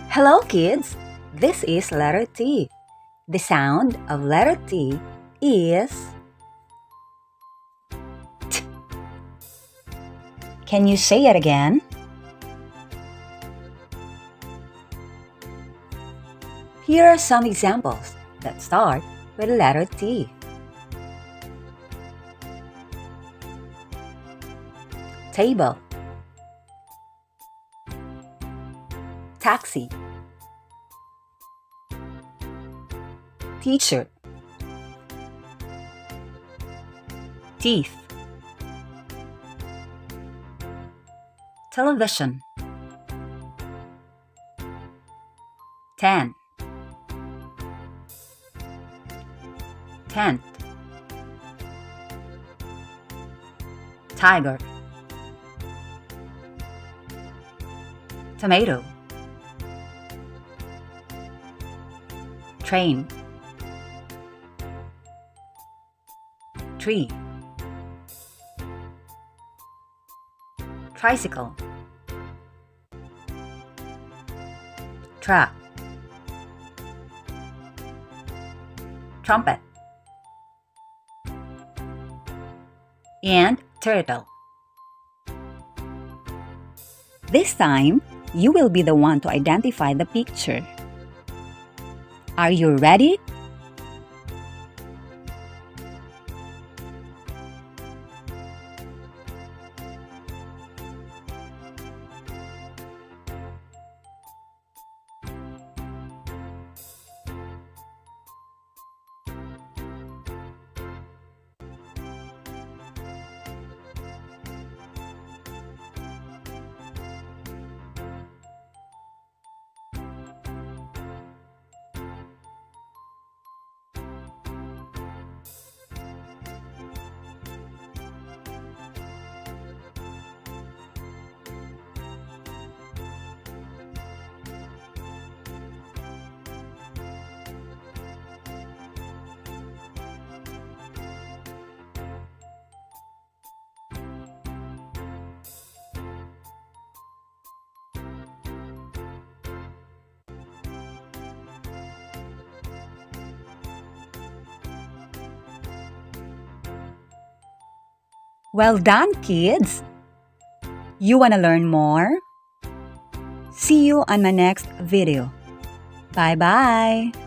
Hello, kids! This is letter T. The sound of letter T is T. Can you say it again? Here are some examples that start with the letter T. Table, taxi, teacher, teeth, television, 10, tent, tiger, tomato, train, tree, tricycle, truck, trumpet, and turtle. This time, you will be the one to identify the picture. Are you ready? Well done, kids! You want to learn more? See you on my next video. Bye-bye!